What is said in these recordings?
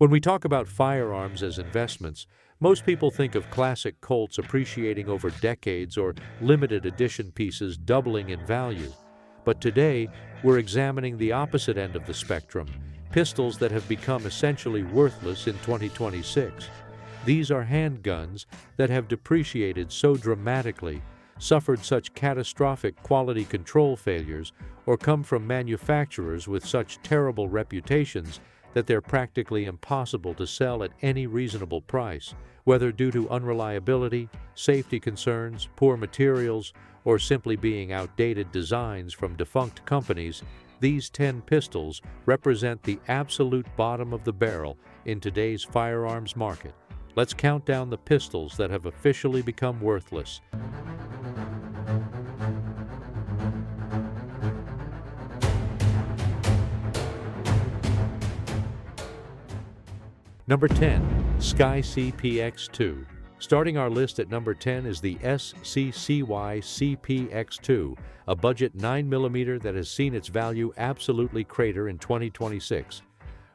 When we talk about firearms as investments, most people think of classic Colts appreciating over decades or limited edition pieces doubling in value. But today, we're examining the opposite end of the spectrum, pistols that have become essentially worthless in 2026. These are handguns that have depreciated so dramatically, suffered such catastrophic quality control failures, or come from manufacturers with such terrible reputations that they're practically impossible to sell at any reasonable price, whether due to unreliability, safety concerns, poor materials, or simply being outdated designs from defunct companies. These 10 pistols represent the absolute bottom of the barrel in today's firearms market. Let's count down the pistols that have officially become worthless. Number 10. SCCY CPX2. Starting our list at number 10 is the SCCY CPX2, a budget 9mm that has seen its value absolutely crater in 2026.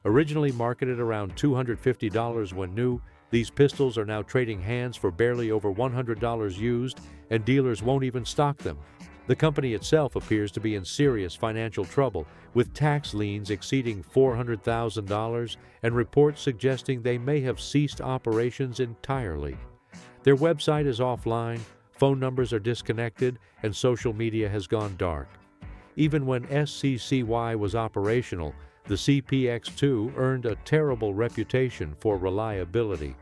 Originally marketed around $250 when new, these pistols are now trading hands for barely over $100 used, and dealers won't even stock them. The company itself appears to be in serious financial trouble, with tax liens exceeding $400,000 and reports suggesting they may have ceased operations entirely. Their website is offline, phone numbers are disconnected, and social media has gone dark. Even when SCCY was operational, the CPX2 earned a terrible reputation for reliability.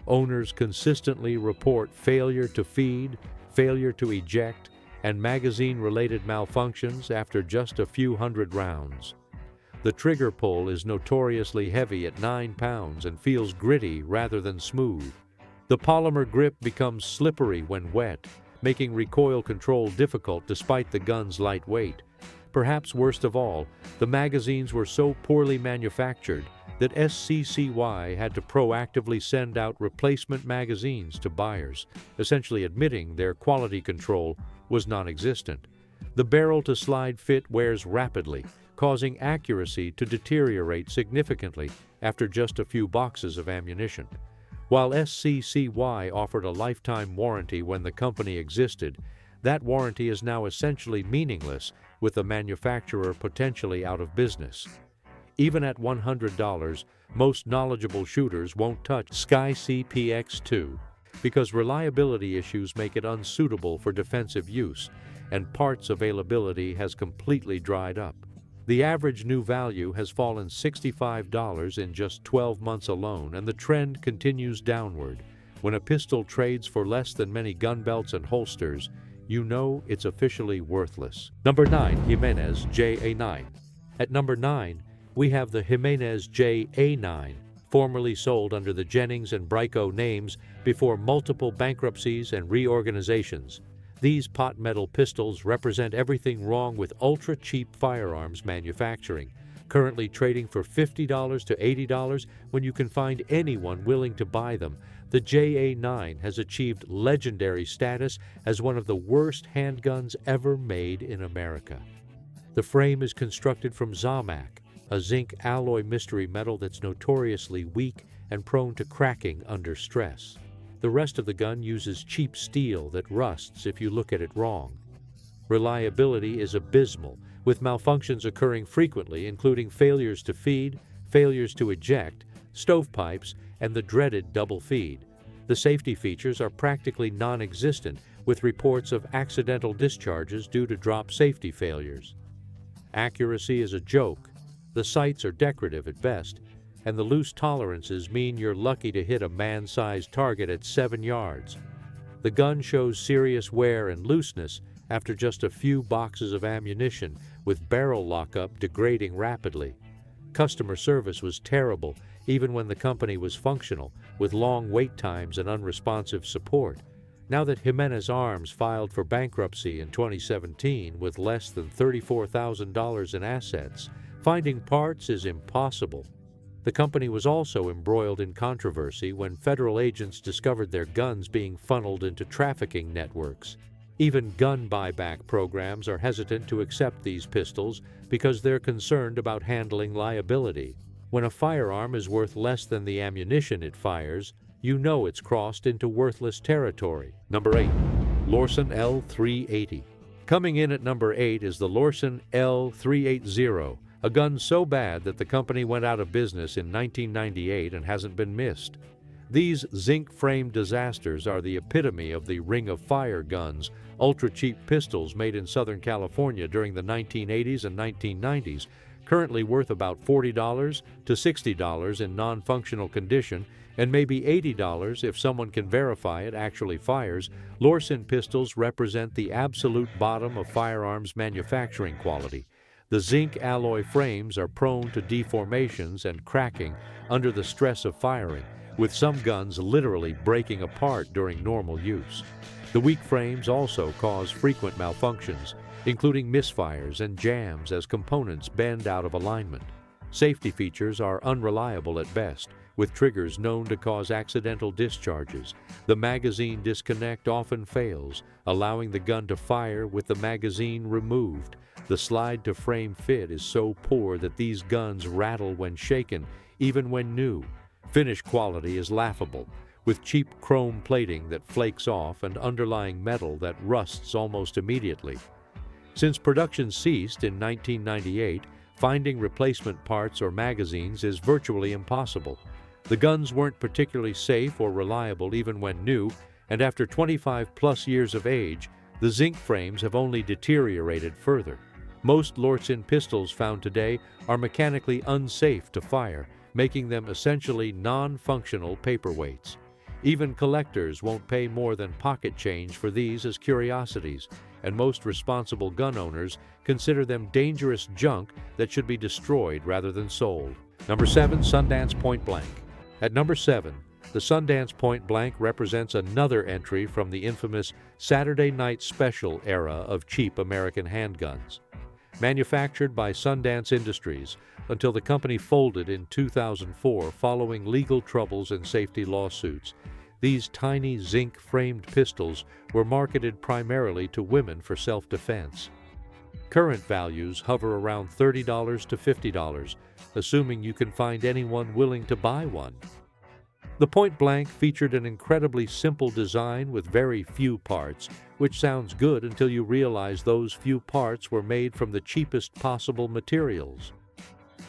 Owners consistently report failure to feed, failure to eject, and magazine-related malfunctions after just a few hundred rounds. The trigger pull is notoriously heavy at 9 pounds and feels gritty rather than smooth. The polymer grip becomes slippery when wet, making recoil control difficult despite the gun's light weight. Perhaps worst of all, the magazines were so poorly manufactured that SCCY had to proactively send out replacement magazines to buyers, essentially admitting their quality control was non-existent. The barrel-to-slide fit wears rapidly, causing accuracy to deteriorate significantly after just a few boxes of ammunition. While SCCY offered a lifetime warranty when the company existed, that warranty is now essentially meaningless, with the manufacturer potentially out of business. Even at $100, most knowledgeable shooters won't touch SCCY CPX2 because reliability issues make it unsuitable for defensive use, and parts availability has completely dried up. The average new value has fallen $65 in just 12 months alone, and the trend continues downward. When a pistol trades for less than many gun belts and holsters, you know it's officially worthless. Number 9. Jimenez JA9. At number 9, we have the Jimenez JA9, formerly sold under the Jennings and Brico names before multiple bankruptcies and reorganizations. These pot metal pistols represent everything wrong with ultra-cheap firearms manufacturing, currently trading for $50 to $80 when you can find anyone willing to buy them. The JA9 has achieved legendary status as one of the worst handguns ever made in America. The frame is constructed from Zamac, a zinc alloy mystery metal that's notoriously weak and prone to cracking under stress. The rest of the gun uses cheap steel that rusts if you look at it wrong. Reliability is abysmal, with malfunctions occurring frequently, including failures to feed, failures to eject, stovepipes, and the dreaded double feed. The safety features are practically non-existent, with reports of accidental discharges due to drop safety failures. Accuracy is a joke, the sights are decorative at best, and the loose tolerances mean you're lucky to hit a man-sized target at 7 yards. The gun shows serious wear and looseness after just a few boxes of ammunition, with barrel lockup degrading rapidly. Customer service was terrible, even when the company was functional, with long wait times and unresponsive support. Now that Jimenez Arms filed for bankruptcy in 2017 with less than $34,000 in assets, finding parts is impossible. The company was also embroiled in controversy when federal agents discovered their guns being funneled into trafficking networks. Even gun buyback programs are hesitant to accept these pistols because they're concerned about handling liability. When a firearm is worth less than the ammunition it fires, you know it's crossed into worthless territory. Number 8. Lorcin L380. Coming in at number 8 is the Lorcin L380, a gun so bad that the company went out of business in 1998 and hasn't been missed. These zinc-frame disasters are the epitome of the Ring of Fire guns, ultra-cheap pistols made in Southern California during the 1980s and 1990s, currently worth about $40 to $60 in non-functional condition, and maybe $80 if someone can verify it actually fires. Lorcin pistols represent the absolute bottom of firearms manufacturing quality. The zinc alloy frames are prone to deformations and cracking under the stress of firing, with some guns literally breaking apart during normal use. The weak frames also cause frequent malfunctions, including misfires and jams as components bend out of alignment. Safety features are unreliable at best, with triggers known to cause accidental discharges. The magazine disconnect often fails, allowing the gun to fire with the magazine removed. The slide-to-frame fit is so poor that these guns rattle when shaken, even when new. Finish quality is laughable, with cheap chrome plating that flakes off and underlying metal that rusts almost immediately. Since production ceased in 1998, finding replacement parts or magazines is virtually impossible. The guns weren't particularly safe or reliable even when new, and after 25-plus years of age, the zinc frames have only deteriorated further. Most Lorcin pistols found today are mechanically unsafe to fire, making them essentially non-functional paperweights. Even collectors won't pay more than pocket change for these as curiosities, and most responsible gun owners consider them dangerous junk that should be destroyed rather than sold. Number 7. Sundance Point Blank. At number 7, the Sundance Point Blank represents another entry from the infamous Saturday Night Special era of cheap American handguns. Manufactured by Sundance Industries until the company folded in 2004 following legal troubles and safety lawsuits, these tiny zinc-framed pistols were marketed primarily to women for self-defense. Current values hover around $30 to $50, assuming you can find anyone willing to buy one. The Point Blank featured an incredibly simple design with very few parts, which sounds good until you realize those few parts were made from the cheapest possible materials.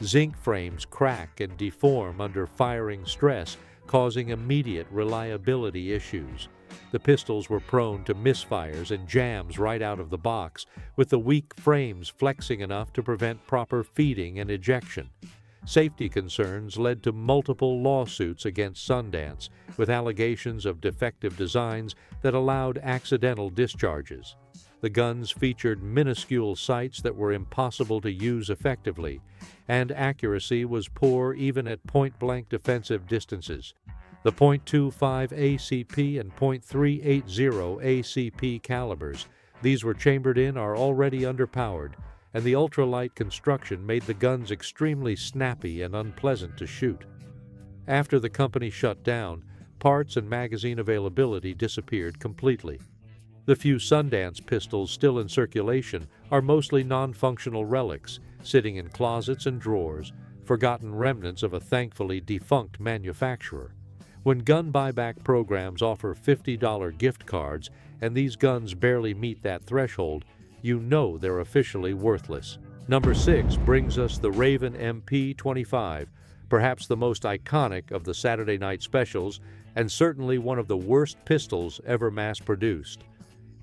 Zinc frames crack and deform under firing stress, causing immediate reliability issues. The pistols were prone to misfires and jams right out of the box, with the weak frames flexing enough to prevent proper feeding and ejection. Safety concerns led to multiple lawsuits against Sundance, with allegations of defective designs that allowed accidental discharges. The guns featured minuscule sights that were impossible to use effectively, and accuracy was poor even at point-blank defensive distances. The .25 ACP and .380 ACP calibers, these were chambered in, are already underpowered, and the ultralight construction made the guns extremely snappy and unpleasant to shoot. After the company shut down, parts and magazine availability disappeared completely. The few Sundance pistols still in circulation are mostly non-functional relics, sitting in closets and drawers, forgotten remnants of a thankfully defunct manufacturer. When gun buyback programs offer $50 gift cards and these guns barely meet that threshold, you know they're officially worthless. Number 6 brings us the Raven MP25, perhaps the most iconic of the Saturday Night Specials and certainly one of the worst pistols ever mass-produced.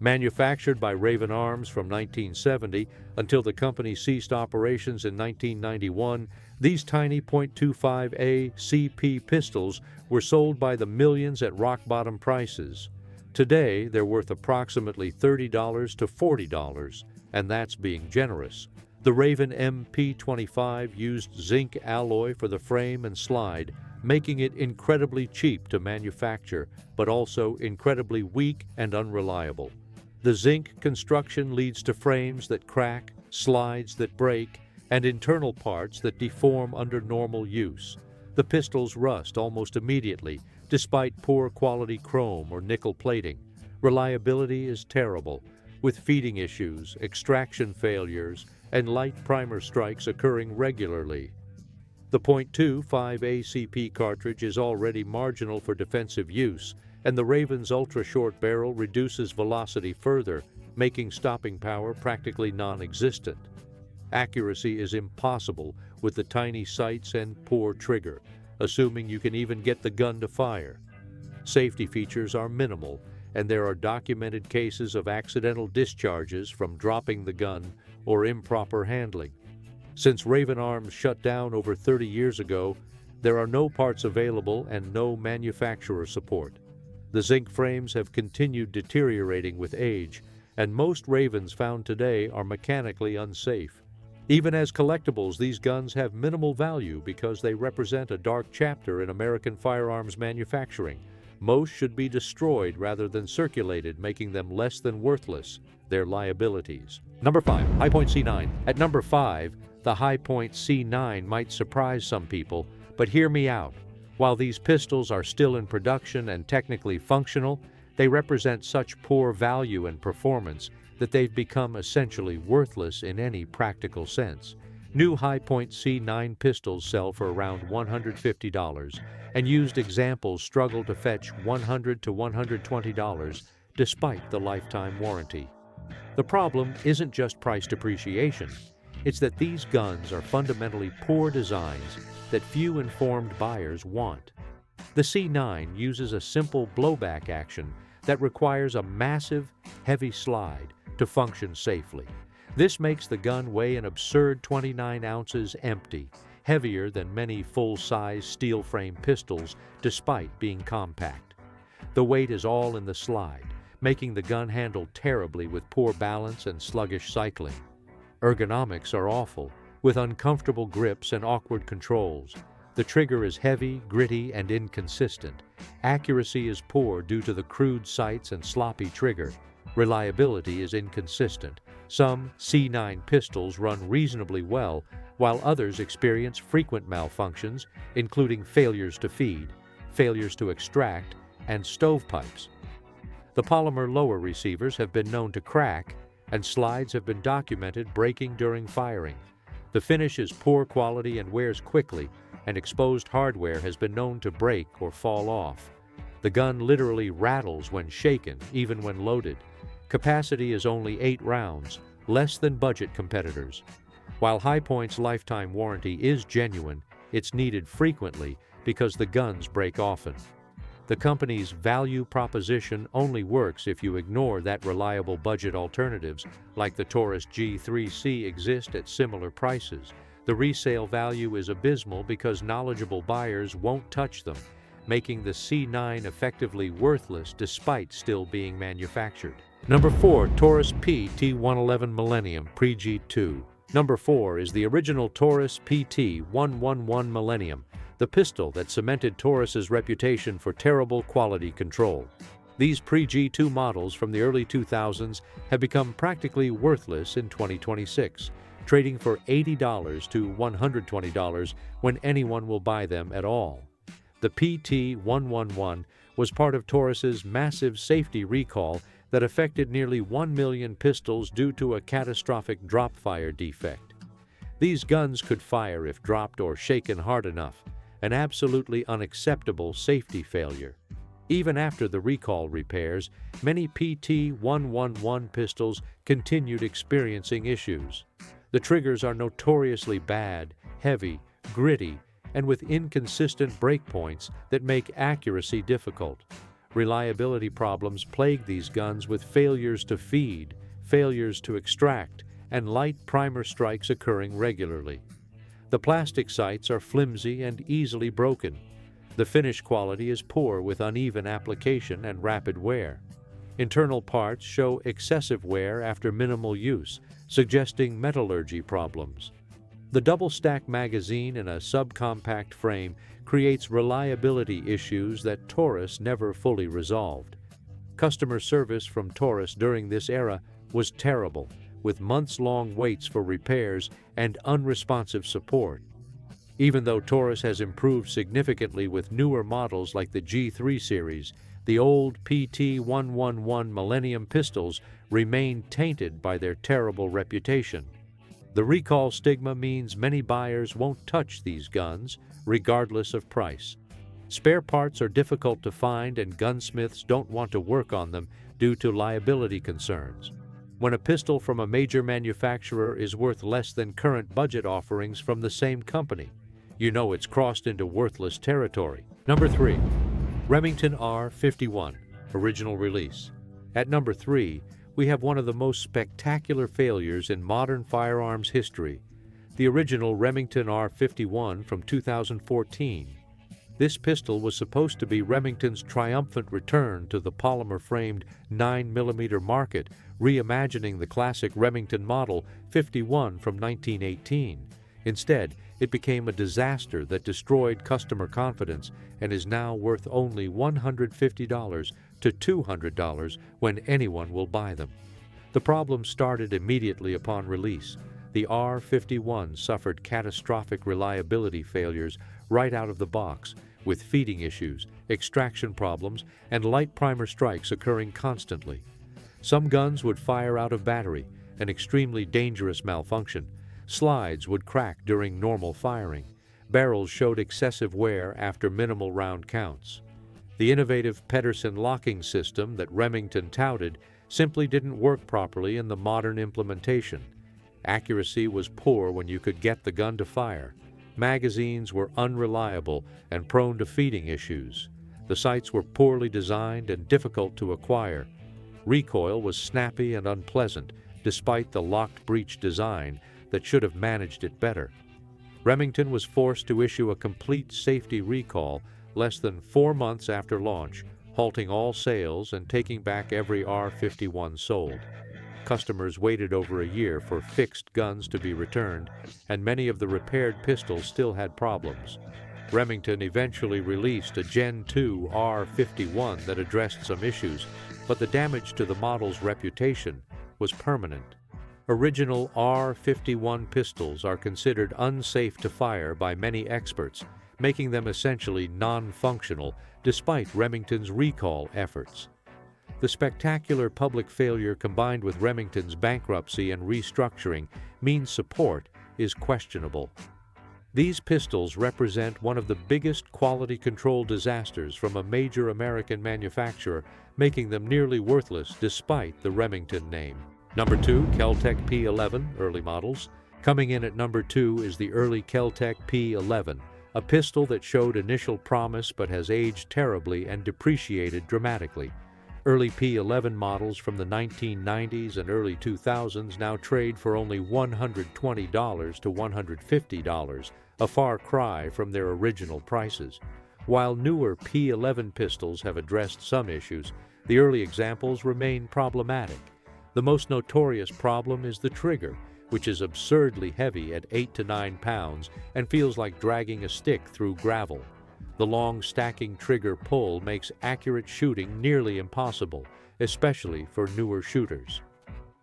Manufactured by Raven Arms from 1970 until the company ceased operations in 1991, these tiny .25A CP pistols were sold by the millions at rock-bottom prices. Today, they're worth approximately $30 to $40, and that's being generous. The Raven MP25 used zinc alloy for the frame and slide, making it incredibly cheap to manufacture, but also incredibly weak and unreliable. The zinc construction leads to frames that crack, slides that break, and internal parts that deform under normal use. The pistols rust almost immediately, despite poor quality chrome or nickel plating. Reliability is terrible, with feeding issues, extraction failures, and light primer strikes occurring regularly. The .25 ACP cartridge is already marginal for defensive use, and the Raven's ultra-short barrel reduces velocity further, making stopping power practically non-existent. Accuracy is impossible with the tiny sights and poor trigger, assuming you can even get the gun to fire. Safety features are minimal, and there are documented cases of accidental discharges from dropping the gun or improper handling. Since Raven Arms shut down over 30 years ago, there are no parts available and no manufacturer support. The zinc frames have continued deteriorating with age, and most Ravens found today are mechanically unsafe. Even as collectibles, these guns have minimal value because they represent a dark chapter in American firearms manufacturing. Most should be destroyed rather than circulated, making them less than worthless, their liabilities. Number 5, Hi-Point C9. At number 5, the Hi-Point C9 might surprise some people, but hear me out. While these pistols are still in production and technically functional, they represent such poor value and performance that they've become essentially worthless in any practical sense. New Hi-Point C9 pistols sell for around $150, and used examples struggle to fetch $100 to $120 despite the lifetime warranty. The problem isn't just price depreciation, it's that these guns are fundamentally poor designs that few informed buyers want. The C9 uses a simple blowback action that requires a massive, heavy slide to function safely. This makes the gun weigh an absurd 29 ounces empty, heavier than many full-size steel frame pistols despite being compact. The weight is all in the slide, making the gun handle terribly with poor balance and sluggish cycling. Ergonomics are awful, with uncomfortable grips and awkward controls. The trigger is heavy, gritty, and inconsistent. Accuracy is poor due to the crude sights and sloppy trigger. Reliability is inconsistent. Some C9 pistols run reasonably well, while others experience frequent malfunctions, including failures to feed, failures to extract, and stovepipes. The polymer lower receivers have been known to crack, and slides have been documented breaking during firing. The finish is poor quality and wears quickly, and exposed hardware has been known to break or fall off. The gun literally rattles when shaken, even when loaded. Capacity is only 8 rounds, less than budget competitors. While Hi-Point's lifetime warranty is genuine, it's needed frequently because the guns break often. The company's value proposition only works if you ignore that reliable budget alternatives like the Taurus G3C exist at similar prices. The resale value is abysmal because knowledgeable buyers won't touch them, making the C9 effectively worthless despite still being manufactured. Number 4, Taurus PT-111 Millennium Pre-G2. Number 4 is the original Taurus PT-111 Millennium, the pistol that cemented Taurus's reputation for terrible quality control. These pre-G2 models from the early 2000s have become practically worthless in 2026, trading for $80 to $120 when anyone will buy them at all. The PT-111 was part of Taurus's massive safety recall that affected nearly 1 million pistols due to a catastrophic drop-fire defect. These guns could fire if dropped or shaken hard enough, an absolutely unacceptable safety failure. Even after the recall repairs, many PT-111 pistols continued experiencing issues. The triggers are notoriously bad, heavy, gritty, and with inconsistent breakpoints that make accuracy difficult. Reliability problems plague these guns with failures to feed, failures to extract, and light primer strikes occurring regularly. The plastic sights are flimsy and easily broken. The finish quality is poor with uneven application and rapid wear. Internal parts show excessive wear after minimal use, suggesting metallurgy problems. The double-stack magazine in a subcompact frame creates reliability issues that Taurus never fully resolved. Customer service from Taurus during this era was terrible, with months-long waits for repairs and unresponsive support. Even though Taurus has improved significantly with newer models like the G3 series, the old PT-111 Millennium pistols remain tainted by their terrible reputation. The recall stigma means many buyers won't touch these guns, regardless of price. Spare parts are difficult to find, and gunsmiths don't want to work on them due to liability concerns. When a pistol from a major manufacturer is worth less than current budget offerings from the same company, you know it's crossed into worthless territory. Number 3. Remington R51, original release. At number 3, we have one of the most spectacular failures in modern firearms history, the original Remington R51 from 2014. This pistol was supposed to be Remington's triumphant return to the polymer-framed 9mm market, reimagining the classic Remington Model 51 from 1918. Instead, it became a disaster that destroyed customer confidence and is now worth only $150 to $200 when anyone will buy them. The problem started immediately upon release. The R51 suffered catastrophic reliability failures right out of the box, with feeding issues, extraction problems, and light primer strikes occurring constantly. Some guns would fire out of battery, an extremely dangerous malfunction. Slides would crack during normal firing. Barrels showed excessive wear after minimal round counts. The innovative Pedersen locking system that Remington touted simply didn't work properly in the modern implementation. Accuracy was poor when you could get the gun to fire. Magazines were unreliable and prone to feeding issues. The sights were poorly designed and difficult to acquire. Recoil was snappy and unpleasant, despite the locked breech design that should have managed it better. Remington was forced to issue a complete safety recall less than 4 months after launch, halting all sales and taking back every R51 sold. Customers waited over a year for fixed guns to be returned, and many of the repaired pistols still had problems. Remington eventually released a Gen 2 R51 that addressed some issues, but the damage to the model's reputation was permanent. Original R51 pistols are considered unsafe to fire by many experts, making them essentially non-functional despite Remington's recall efforts. The spectacular public failure combined with Remington's bankruptcy and restructuring means support is questionable. These pistols represent one of the biggest quality control disasters from a major American manufacturer, making them nearly worthless despite the Remington name. Number 2, Kel-Tec P11, early models. Coming in at number 2 is the early Kel-Tec P11, a pistol that showed initial promise but has aged terribly and depreciated dramatically. Early P11 models from the 1990s and early 2000s now trade for only $120 to $150, a far cry from their original prices. While newer P11 pistols have addressed some issues, the early examples remain problematic. The most notorious problem is the trigger, which is absurdly heavy at 8 to 9 pounds and feels like dragging a stick through gravel. The long stacking trigger pull makes accurate shooting nearly impossible, especially for newer shooters.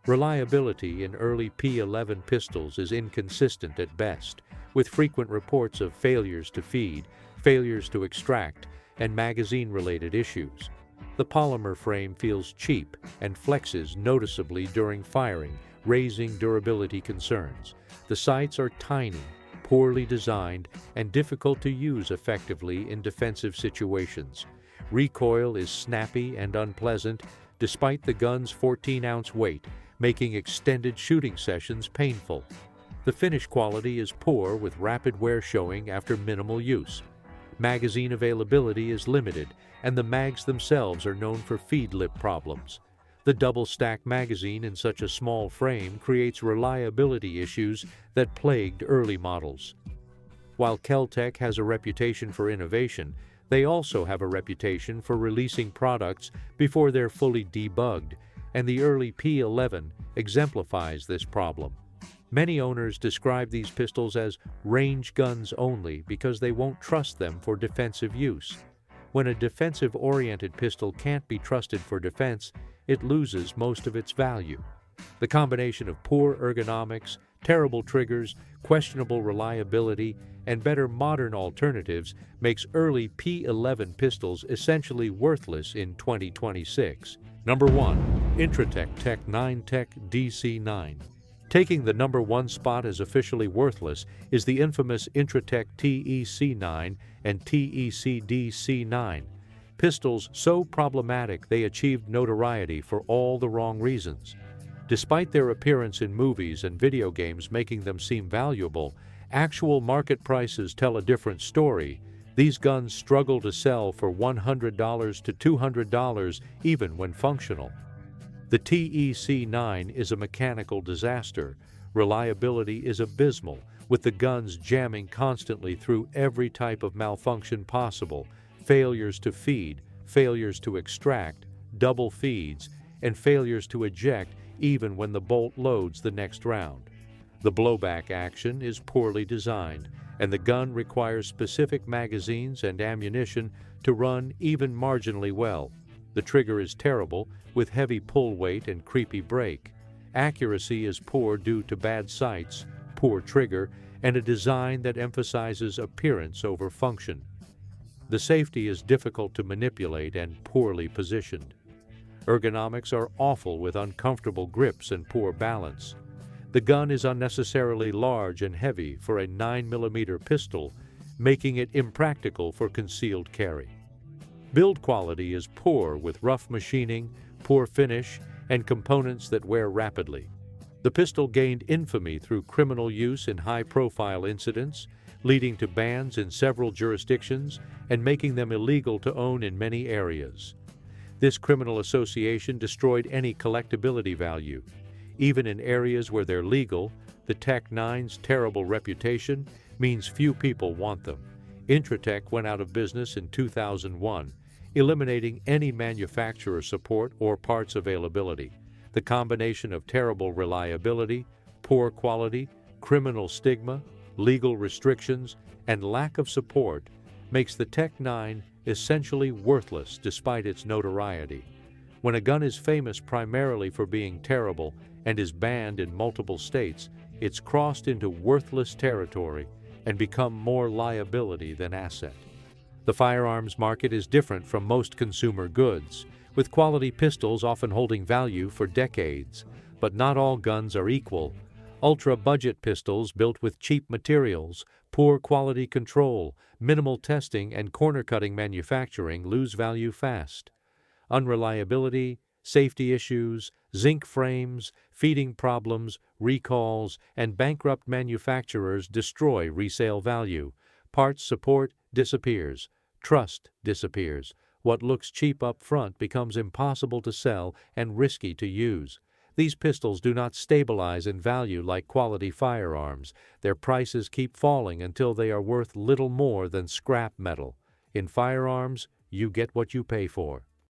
Reliability in early P11 pistols is inconsistent at best, with frequent reports of failures to feed, failures to extract, and magazine-related issues. The polymer frame feels cheap and flexes noticeably during firing, raising durability concerns. The sights are tiny, poorly designed, and difficult to use effectively in defensive situations. Recoil is snappy and unpleasant, despite the gun's 14-ounce weight, making extended shooting sessions painful. The finish quality is poor, with rapid wear showing after minimal use. Magazine availability is limited, and the mags themselves are known for feed lip problems. The double-stack magazine in such a small frame creates reliability issues that plagued early models. While Kel-Tec has a reputation for innovation, they also have a reputation for releasing products before they're fully debugged, and the early P11 exemplifies this problem. Many owners describe these pistols as range guns only because they won't trust them for defensive use. When a defensive-oriented pistol can't be trusted for defense, it loses most of its value. The combination of poor ergonomics, terrible triggers, questionable reliability, and better modern alternatives makes early P11 pistols essentially worthless in 2026. Number 1. Intratec TEC-9 DC-9. Taking the #1 spot as officially worthless is the infamous Intratec TEC-9 and TEC-DC-9, pistols so problematic they achieved notoriety for all the wrong reasons. Despite their appearance in movies and video games making them seem valuable, actual market prices tell a different story. These guns struggle to sell for $100 to $200 even when functional. The TEC-9 is a mechanical disaster. Reliability is abysmal, with the guns jamming constantly through every type of malfunction possible: failures to feed, failures to extract, double feeds, and failures to eject even when the bolt loads the next round. The blowback action is poorly designed, and the gun requires specific magazines and ammunition to run even marginally well. The trigger is terrible, with heavy pull weight and creepy brake. Accuracy is poor due to bad sights, poor trigger, and a design that emphasizes appearance over function. The safety is difficult to manipulate and poorly positioned. Ergonomics are awful with uncomfortable grips and poor balance. The gun is unnecessarily large and heavy for a 9mm pistol, making it impractical for concealed carry. Build quality is poor with rough machining, poor finish, and components that wear rapidly. The pistol gained infamy through criminal use in high-profile incidents, leading to bans in several jurisdictions and making them illegal to own in many areas. This criminal association destroyed any collectability value. Even in areas where they're legal, the TEC-9's terrible reputation means few people want them. Intratec went out of business in 2001, eliminating any manufacturer support or parts availability. The combination of terrible reliability, poor quality, criminal stigma, legal restrictions, and lack of support makes the TEC-9 essentially worthless despite its notoriety. When a gun is famous primarily for being terrible and is banned in multiple states, it's crossed into worthless territory and become more liability than asset. The firearms market is different from most consumer goods, with quality pistols often holding value for decades. But not all guns are equal. Ultra-budget pistols built with cheap materials, poor quality control, minimal testing, and corner-cutting manufacturing lose value fast. Unreliability, safety issues, zinc frames, feeding problems, recalls, and bankrupt manufacturers destroy resale value. Parts support disappears. Trust disappears. What looks cheap up front becomes impossible to sell and risky to use. These pistols do not stabilize in value like quality firearms. Their prices keep falling until they are worth little more than scrap metal. In firearms, you get what you pay for.